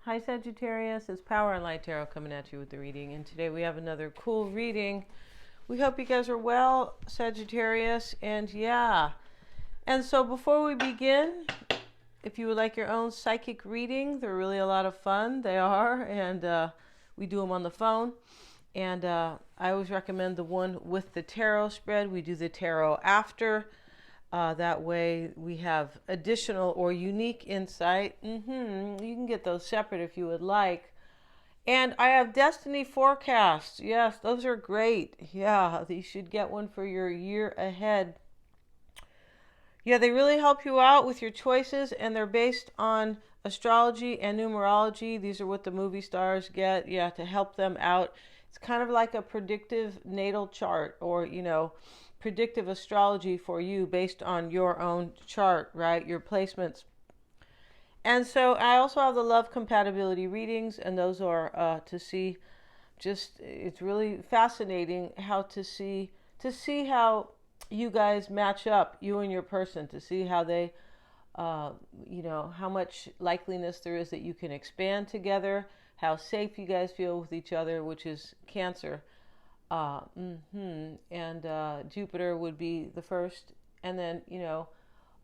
Hi Sagittarius, it's Power and Light Tarot coming at you with the reading, and today we have another cool reading. We hope you guys are well, Sagittarius, and yeah. And so before we begin, if you would like your own psychic reading, they're really a lot of fun. They are, and we do them on the phone. And I always recommend the one with the tarot spread. We do the tarot after. That way we have additional or unique insight. You can get those separate if you would like. And I have destiny forecasts. Yes, those are great. Yeah, you should get one for your year ahead. Yeah, they really help you out with your choices, and they're based on astrology and numerology. These are what the movie stars get, yeah, to help them out. It's kind of like a predictive natal chart, or, predictive astrology for you based on your own chart, right? Your placements. And so I also have the love compatibility readings, and those are to see it's really fascinating how to see how you guys match up, you and your person, to see how they how much likeliness there is that you can expand together, how safe you guys feel with each other, which is Cancer. And Jupiter would be the first, and then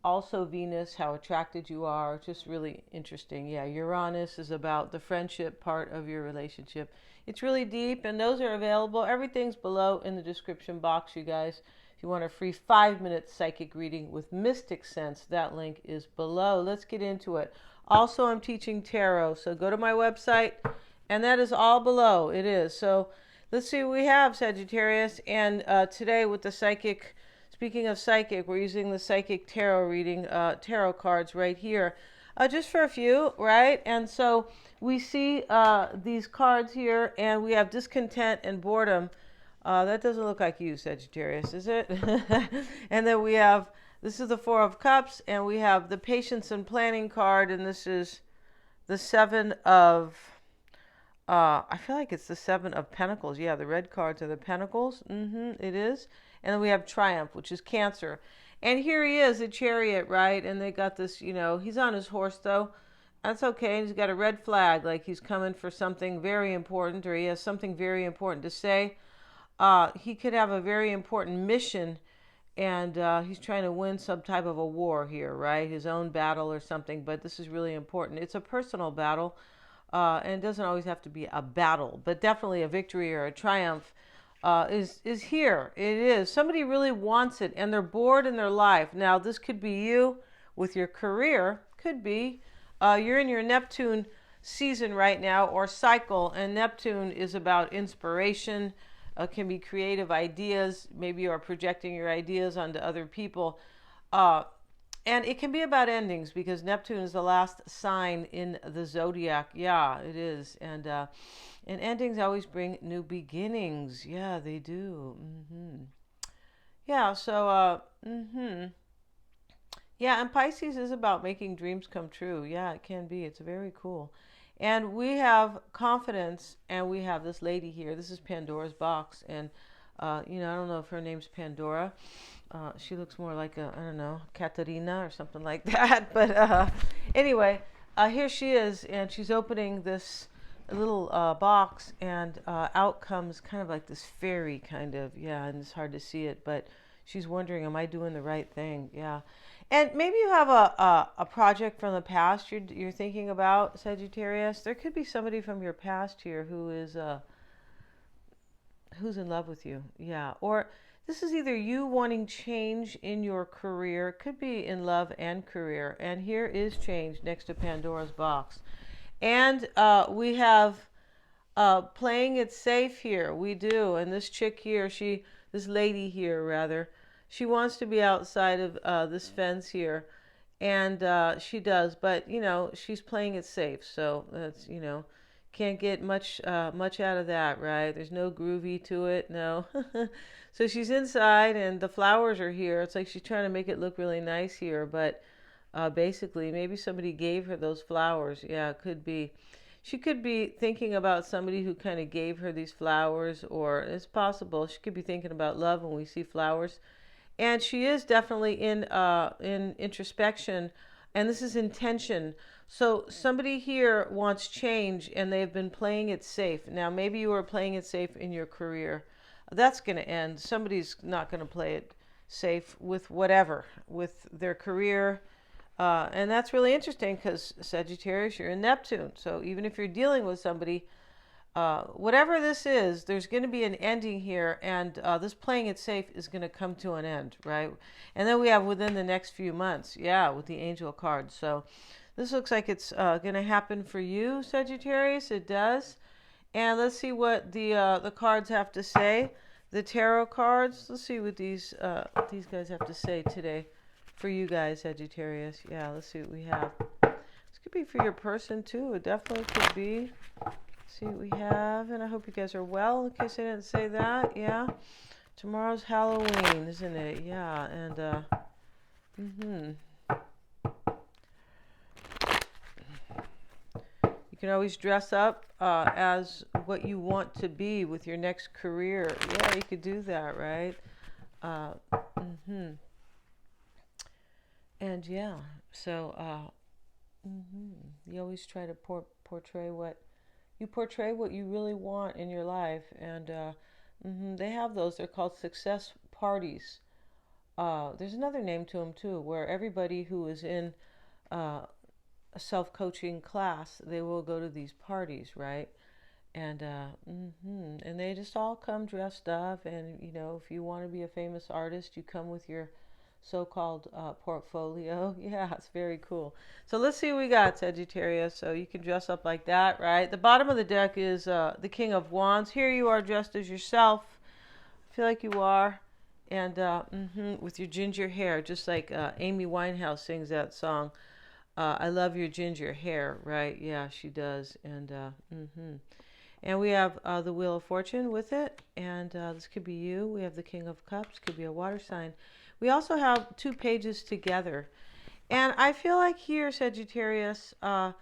also Venus, how attracted you are, just really interesting. Yeah, Uranus is about the friendship part of your relationship. It's really deep, and those are available. Everything's below in the description box, you guys. If you want a free 5-minute psychic reading with Mystic Sense, that link is below. Let's get into it. Also, I'm teaching tarot, so go to my website, and that is all below. It is. So let's see what we have, Sagittarius. And today with the psychic, speaking of psychic, we're using the psychic tarot reading, tarot cards right here. Just for a few, right? And so we see these cards here, and we have discontent and boredom. That doesn't look like you, Sagittarius, is it? And then we have, this is the Four of Cups, and we have the Patience and Planning card, and this is the Seven of, I feel like it's the Seven of Pentacles. Yeah, the red cards are the Pentacles. It is. And then we have Triumph, which is Cancer. And here he is, a Chariot, right? And they got this, he's on his horse, though. That's okay. He's got a red flag, like he's coming for something very important, or he has something very important to say. He could have a very important mission, and he's trying to win some type of a war here, right? His own battle or something, but this is really important. It's a personal battle, and it doesn't always have to be a battle, but definitely a victory or a triumph is here. It is. Somebody really wants it, and they're bored in their life. Now, this could be you with your career. Could be. You're in your Neptune season right now, or cycle, and Neptune is about inspiration. Can be creative ideas. Maybe you are projecting your ideas onto other people. And it can be about endings, because Neptune is the last sign in the zodiac. Yeah, it is. And endings always bring new beginnings. Yeah, they do. Yeah, so, yeah, and Pisces is about making dreams come true. Yeah, it can be. It's very cool. And we have confidence, and we have this lady here. This is Pandora's box. And, I don't know if her name's Pandora. She looks more like I don't know, Katerina or something like that. But anyway, here she is, and she's opening this little box, and out comes kind of like this fairy kind of, yeah, and it's hard to see it, but she's wondering, am I doing the right thing? Yeah. And maybe you have a project from the past you're thinking about, Sagittarius. There could be somebody from your past here who is who's in love with you. Yeah. Or this is either you wanting change in your career. It could be in love and career. And here is change next to Pandora's box. And we have playing it safe here. We do. And this chick here, this lady here rather, she wants to be outside of this fence here. And she does. But, she's playing it safe. So that's, can't get much out of that, right? There's no groovy to it, no. So she's inside, and the flowers are here. It's like she's trying to make it look really nice here, but basically maybe somebody gave her those flowers. Yeah, it could be. She could be thinking about somebody who kind of gave her these flowers, or it's possible she could be thinking about love when we see flowers. And she is definitely in introspection, And this is intention. So somebody here wants change and they've been playing it safe. Now, maybe you are playing it safe in your career. That's going to end. Somebody's not going to play it safe with whatever, with their career. And that's really interesting because Sagittarius, you're in Neptune. So even if you're dealing with somebody, whatever this is, there's going to be an ending here, and this playing it safe is going to come to an end, right? And then we have within the next few months, yeah, with the angel card. So this looks like it's going to happen for you, Sagittarius. It does. And let's see what the cards have to say. The tarot cards. Let's see what these guys have to say today for you guys, Sagittarius. Yeah, let's see what we have. This could be for your person too. It definitely could be. See what we have, and I hope you guys are well, in case I didn't say that. Yeah, tomorrow's Halloween, isn't it? Yeah, and you can always dress up as what you want to be with your next career. Yeah, you could do that, right? And yeah, so you always try to portray what you really want in your life, and they have those. They're called success parties. There's another name to them too, where everybody who is in a self-coaching class, they will go to these parties, right? And and they just all come dressed up, and if you want to be a famous artist, you come with your so-called portfolio. Yeah, it's very cool. So let's see what we got, Sagittarius. So you can dress up like that, right? The bottom of the deck is the King of Wands. Here you are dressed as yourself. I feel like you are. And with your ginger hair, just like Amy Winehouse sings that song. I love your ginger hair, right? Yeah, she does. And we have the Wheel of Fortune with it. And this could be you. We have the King of Cups. Could be a water sign. We also have 2 pages together. And I feel like here, Sagittarius, at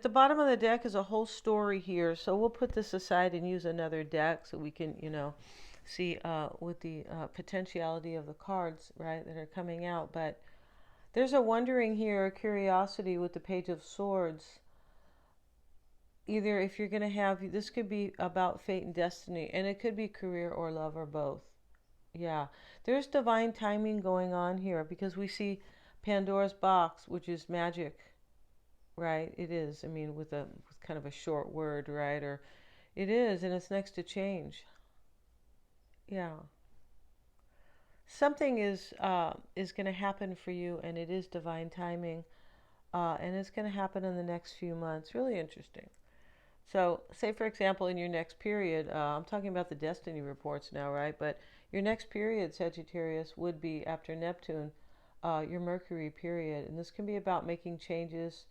the bottom of the deck is a whole story here. So we'll put this aside and use another deck so we can, see with the potentiality of the cards, right, that are coming out. But there's a wondering here, a curiosity with the Page of Swords. Either if you're going to have, this could be about fate and destiny, and it could be career or love or both. Yeah, there's divine timing going on here because we see Pandora's box, which is magic, right? It is. I mean, with kind of a short word, right? Or it is, and it's next to change. Yeah, something is going to happen for you, and it is divine timing, and it's going to happen in the next few months. Really interesting. So, say for example, in your next period, I'm talking about the destiny reports now, right? But your next period, Sagittarius, would be after Neptune, your Mercury period. And this can be about making changes,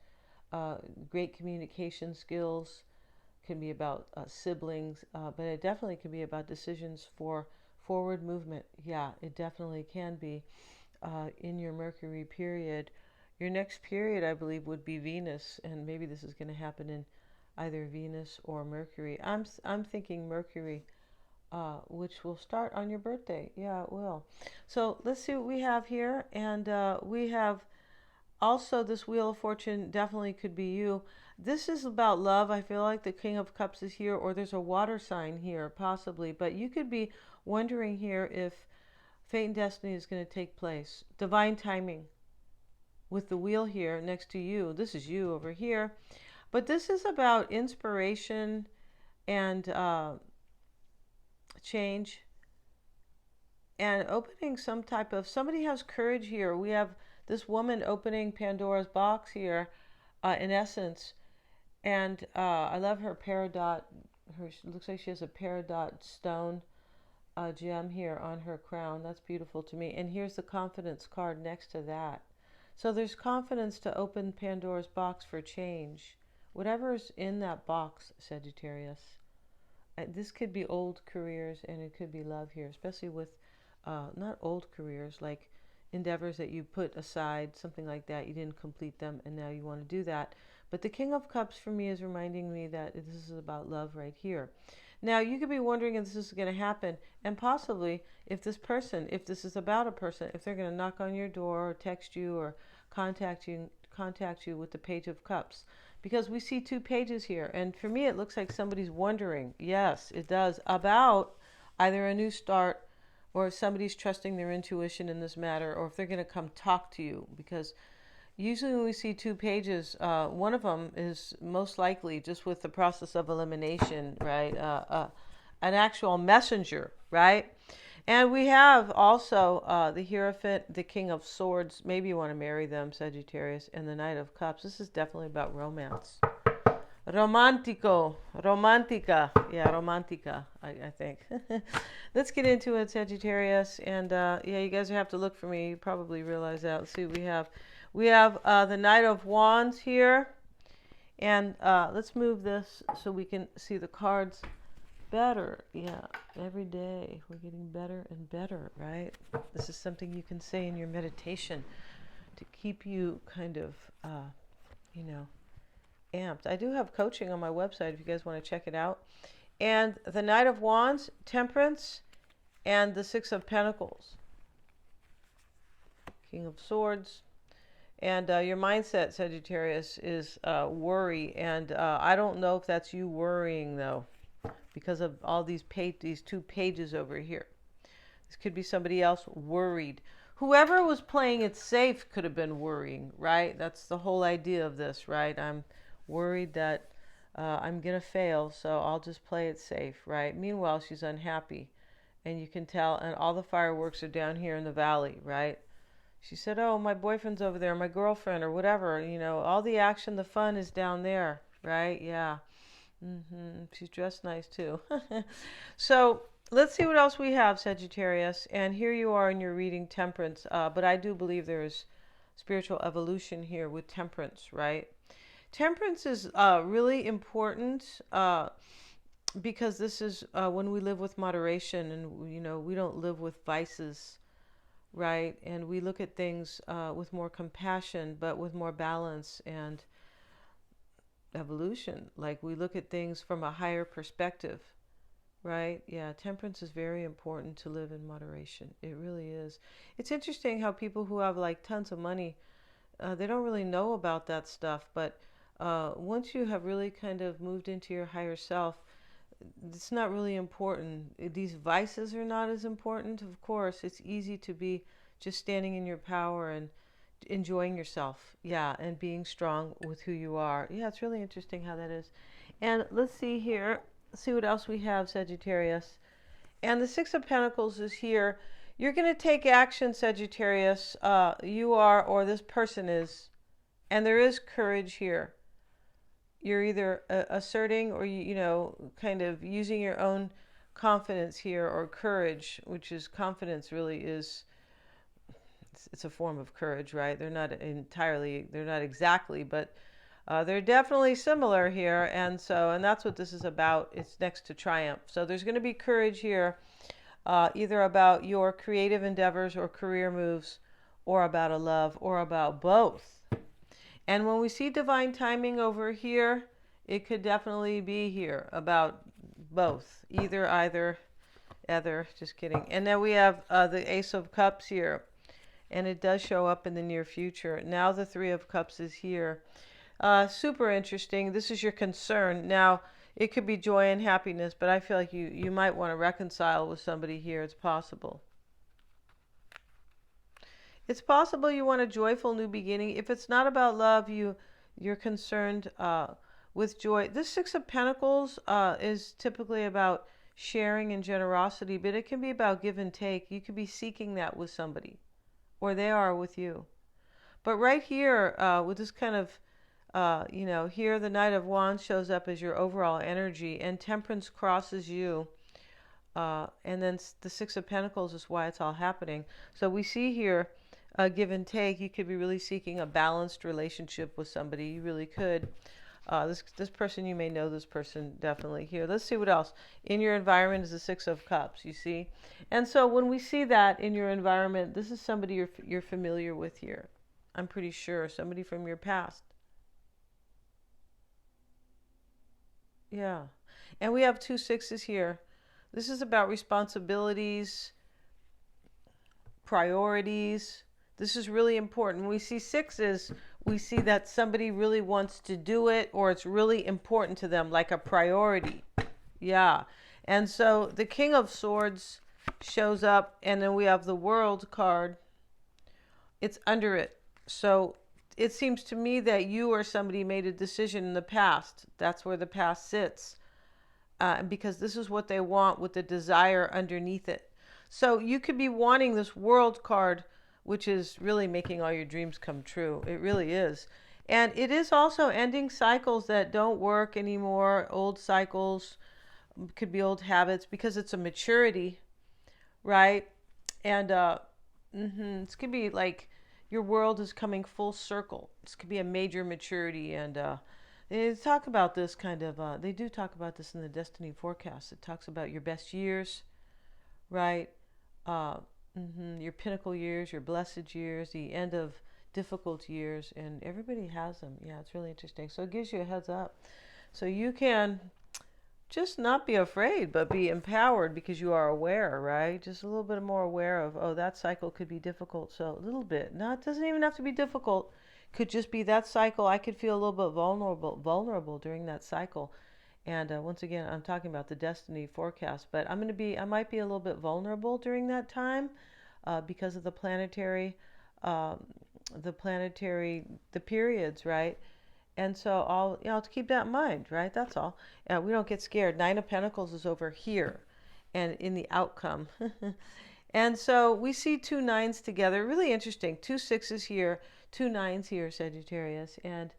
great communication skills, can be about siblings, but it definitely can be about decisions for forward movement. Yeah, it definitely can be in your Mercury period. Your next period, I believe, would be Venus, and maybe this is going to happen in either Venus or Mercury. I'm thinking Mercury, which will start on your birthday. Yeah, it will. So let's see what we have here, and we have also this Wheel of Fortune. Definitely could be you. This is about love. I feel like the King of Cups is here, or there's a water sign here, possibly. But you could be wondering here if fate and destiny is going to take place. Divine timing with the wheel here next to you. This is you over here. But this is about inspiration and change and opening some type of, somebody has courage here. We have this woman opening Pandora's box here, in essence. And I love her peridot. Looks like she has a peridot stone gem here on her crown. That's beautiful to me. And here's the confidence card next to that. So there's confidence to open Pandora's box for change. Whatever's in that box, Sagittarius. This could be old careers, and it could be love here, especially with not old careers, like endeavors that you put aside, something like that. You didn't complete them, and now you want to do that. But the King of Cups for me is reminding me that this is about love right here. Now, you could be wondering if this is going to happen, and possibly if this is about a person, if they're going to knock on your door or text you or contact you with the Page of Cups, because we see two pages here, and for me it looks like somebody's wondering. Yes, it does, about either a new start, or if somebody's trusting their intuition in this matter, or if they're going to come talk to you. Because usually when we see two pages, one of them is most likely just with the process of elimination, right? An actual messenger, right? And we have also the Hierophant, the King of Swords. Maybe you want to marry them, Sagittarius, and the Knight of Cups. This is definitely about romance. Romantico. Romantica. Yeah, romantica, I think. Let's get into it, Sagittarius. And yeah, you guys have to look for me. You probably realize that. Let's see what we have. We have the Knight of Wands here. And let's move this so we can see the cards better. Yeah, every day we're getting better and better, right? This is something you can say in your meditation to keep you kind of, you know, amped. I do have coaching on my website if you guys want to check it out. And the Knight of Wands, Temperance, and the Six of Pentacles, King of Swords. And your mindset, Sagittarius, is worry. And I don't know if that's you worrying, though, because of all these two pages over here. This could be somebody else worried. Whoever was playing it safe could have been worrying, right? That's the whole idea of this, right? I'm worried that I'm going to fail, so I'll just play it safe, right? Meanwhile, she's unhappy. And you can tell, and all the fireworks are down here in the valley, right? She said, oh, my boyfriend's over there, my girlfriend, or whatever. You know, all the action, the fun is down there, right? Yeah. She's dressed nice too. So let's see what else we have, Sagittarius. And here you are in your reading, Temperance. But I do believe there is spiritual evolution here with Temperance, right? Temperance is really important because this is when we live with moderation, and you know, we don't live with vices, right? And we look at things with more compassion, but with more balance and evolution. Like, we look at things from a higher perspective, right? Yeah, temperance is very important to live in moderation. It really is. It's interesting how people who have like tons of money, they don't really know about that stuff. But once you have really kind of moved into your higher self, it's not really important. These vices are not as important. Of course, it's easy to be just standing in your power and enjoying yourself, yeah, and being strong with who you are. Yeah, it's really interesting how that is. And let's see here, see what else we have, Sagittarius. And the Six of Pentacles is here. You're going to take action, Sagittarius. You are, or this person is, and there is courage here. You're either asserting, or you know, kind of using your own confidence here, or courage, which is confidence really is, it's a form of courage, right? They're not entirely, they're not exactly, but they're definitely similar here. And that's what this is about. It's next to triumph. So there's going to be courage here, either about your creative endeavors or career moves, or about a love, or about both. And when we see divine timing over here, it could definitely be here about both. Either, just kidding. And then we have the Ace of Cups here. And it does show up in the near future. Now the Three of Cups is here. Super interesting. This is your concern. Now, it could be joy and happiness, but I feel like you might want to reconcile with somebody here. It's possible. It's possible you want a joyful new beginning. If it's not about love, you're concerned with joy. This Six of Pentacles is typically about sharing and generosity, but it can be about give and take. You could be seeking that with somebody, or they are with you. But right here, with this kind of, you know, here the Knight of Wands shows up as your overall energy, and Temperance crosses you. And then the Six of Pentacles is why it's all happening. So we see here, give and take. You could be really seeking a balanced relationship with somebody. You really could. This person, you may know this person definitely here. Let's see what else. In your environment is the Six of Cups, you see. And so when we see that in your environment, this is somebody you're familiar with here. I'm pretty sure. Somebody from your past. Yeah. And we have two sixes here. This is about responsibilities, priorities, This is really important. When we see sixes, we see that somebody really wants to do it, or it's really important to them, like a priority. Yeah. And so the King of Swords shows up, and then we have the World card. It's under it. So it seems to me that you or somebody made a decision in the past. That's where the past sits. Because this is what they want with the desire underneath it. So you could be wanting this World card, which is really making all your dreams come true. It really is. And it is also ending cycles that don't work anymore, old cycles, could be old habits, because it's a maturity, right? And this could be like your world is coming full circle. This could be a major maturity. And they talk about this kind of, they do talk about this in the Destiny Forecast. It talks about your best years, right? Your pinnacle years, your blessed years, the end of difficult years, and everybody has them. Yeah, it's really interesting. So it gives you a heads up. So you can just not be afraid, but be empowered because you are aware, right? Just a little bit more aware of, oh, that cycle could be difficult. So a little bit. No, it doesn't even have to be difficult. Could just be that cycle. I could feel a little bit vulnerable during that cycle. And once again, I'm talking about the Destiny Forecast, but I might be a little bit vulnerable during that time because of the periods, right? And so I'll keep that in mind, right? That's all. We don't get scared. Nine of Pentacles is over here and in the outcome. And so we see two nines together. Really interesting. Two sixes here, two nines here, Sagittarius. And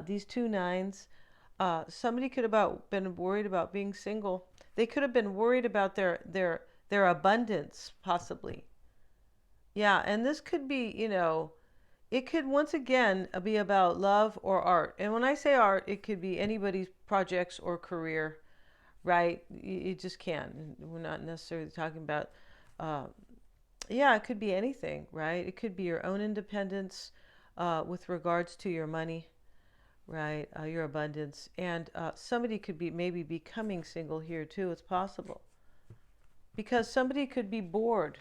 these two nines, somebody could have been worried about being single. They could have been worried about their abundance, possibly. Yeah, and this could be, it could once again be about love or art. And when I say art, it could be anybody's projects or career, right? You just can. We're not necessarily talking about, it could be anything, right? It could be your own independence with regards to your money, right? Your abundance. And somebody could be maybe becoming single here too. It's possible. Because somebody could be bored.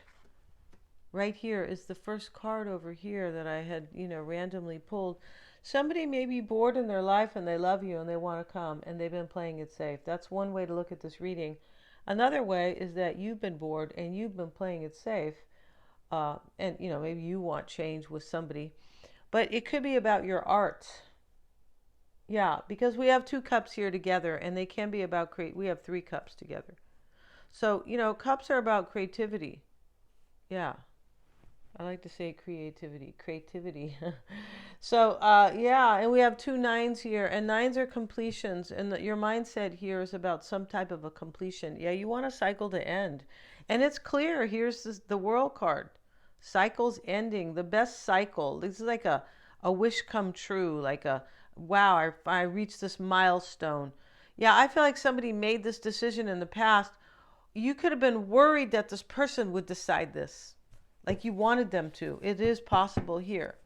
Right here is the first card over here that I had, randomly pulled. Somebody may be bored in their life and they love you and they want to come and they've been playing it safe. That's one way to look at this reading. Another way is that you've been bored and you've been playing it safe. And, maybe you want change with somebody. But it could be about your art. Yeah, because we have two cups here together and they can be about we have three cups together. So, cups are about creativity. Yeah. I like to say creativity. So, and we have two nines here, and nines are completions, and your mindset here is about some type of a completion. Yeah, you want a cycle to end, and it's clear. Here's the World card. Cycles ending, the best cycle. This is like a wish come true, like wow, I reached this milestone. Yeah, I feel like somebody made this decision in the past. You could have been worried that this person would decide this. Like you wanted them to. It is possible here.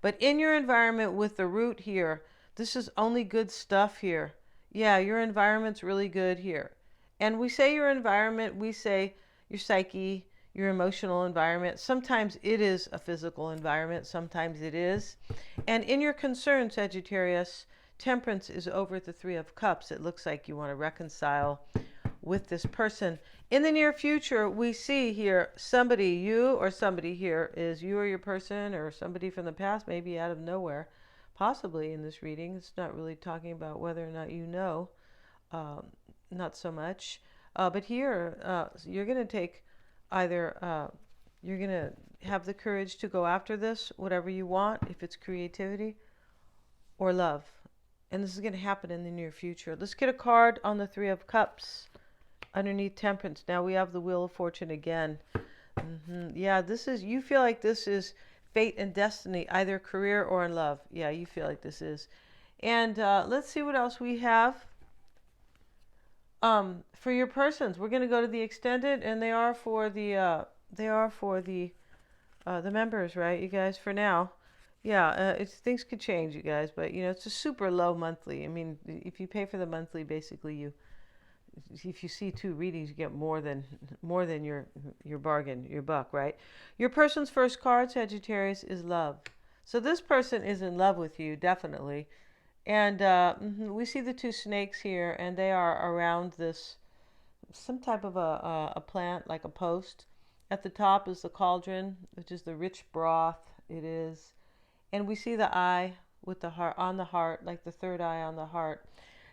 But in your environment with the root here, this is only good stuff here. Yeah, your environment's really good here. And we say your environment, we say your psyche, your emotional environment. Sometimes it is a physical environment. Sometimes it is. And in your concern, Sagittarius, Temperance is over at the Three of Cups. It looks like you want to reconcile with this person. In the near future, we see here somebody, you or somebody here is you or your person or somebody from the past, maybe out of nowhere, possibly in this reading. It's not really talking about whether or not you know, not so much. But here, you're going to take either, you're going to have the courage to go after this, whatever you want, if it's creativity or love. And this is going to happen in the near future. Let's get a card on the Three of Cups. Underneath Temperance, now we have the Wheel of Fortune again. Yeah, you feel like this is fate and destiny, either career or in love. Yeah, you feel like this is. And let's see what else we have. For your persons, we're going to go to the extended, and they are for the members, right, you guys? For now, yeah, things could change, you guys, but it's a super low monthly. I mean, if you pay for the monthly, basically if you see two readings, you get more than your bargain, your buck, right? Your person's first card, Sagittarius, is love. So this person is in love with you, definitely. And we see the two snakes here, and they are around this some type of a plant, like a post. At the top is the cauldron, which is the rich broth. It is, and we see the eye with the heart on the heart, like the third eye on the heart.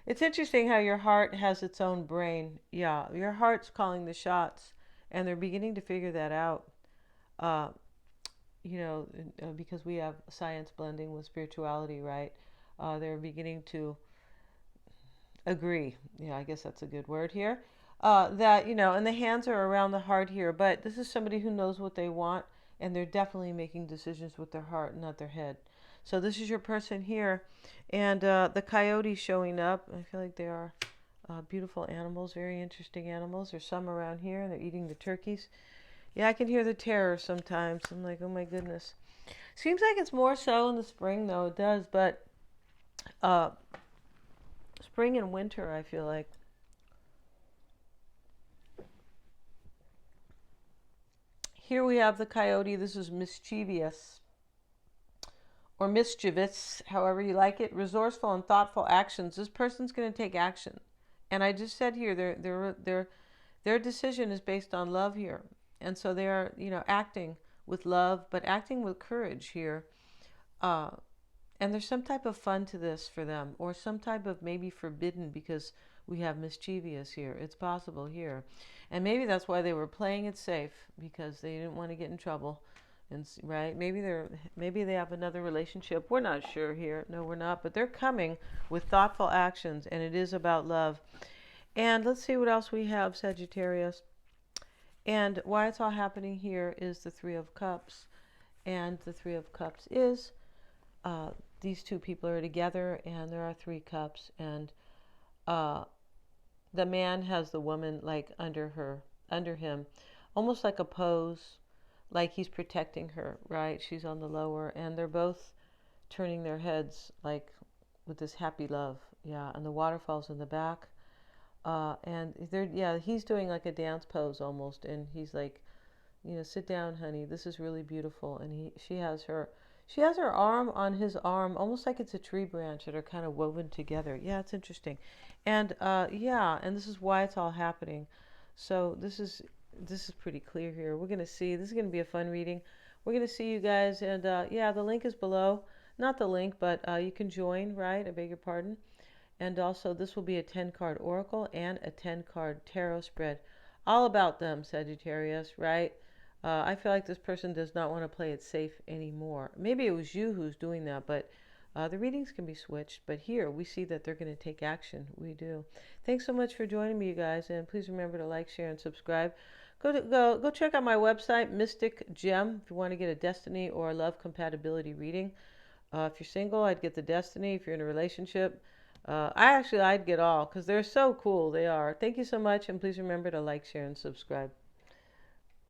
It's interesting how your heart has its own brain. Yeah, your heart's calling the shots, and they're beginning to figure that out. Uh, because we have science blending with spirituality, right? They're beginning to agree. Yeah, I guess that's a good word here. That, and the hands are around the heart here, but this is somebody who knows what they want, and they're definitely making decisions with their heart, not their head. So this is your person here, and the coyote showing up. I feel like they are beautiful animals, very interesting animals. There's some around here, and they're eating the turkeys. Yeah, I can hear the terror sometimes. I'm like, oh my goodness. Seems like it's more so in the spring, though. It does, but uh, spring and winter, I feel like. Here we have the coyote. This is mischievous or mischievous, however you like it. Resourceful and thoughtful actions. This person's going to take action. And I just said here, their decision is based on love here. And so they are, acting with love, but acting with courage here. And there's some type of fun to this for them, or some type of maybe forbidden, because we have mischievous here. It's possible here. And maybe that's why they were playing it safe, because they didn't want to get in trouble. And right, maybe they have another relationship. We're not sure here. No, we're not. But they're coming with thoughtful actions, and it is about love. And let's see what else we have, Sagittarius. And why it's all happening here is the Three of Cups. And the Three of Cups is these two people are together, and there are three cups, and the man has the woman like under him, almost like a pose, like he's protecting her, right? She's on the lower, and they're both turning their heads like with this happy love. Yeah, and the waterfall's in the back. And he's doing like a dance pose almost, and he's like, sit down, honey. This is really beautiful. And she has her arm on his arm, almost like it's a tree branch that are kind of woven together. Yeah, it's interesting. And and this is why it's all happening. So this is pretty clear here. We're gonna see. This is gonna be a fun reading. We're gonna see you guys, and the link is below. Not the link, but you can join. Right? I beg your pardon. And also, this will be a 10-card oracle and a 10-card tarot spread, all about them, Sagittarius. Right? I feel like this person does not want to play it safe anymore. Maybe it was you who's doing that, but the readings can be switched. But here we see that they're going to take action. We do. Thanks so much for joining me, you guys, and please remember to like, share, and subscribe. Go check out my website, Mystic Gem, if you want to get a destiny or a love compatibility reading. If you're single, I'd get the destiny. If you're in a relationship, I'd get all, because they're so cool. They are. Thank you so much, and please remember to like, share, and subscribe.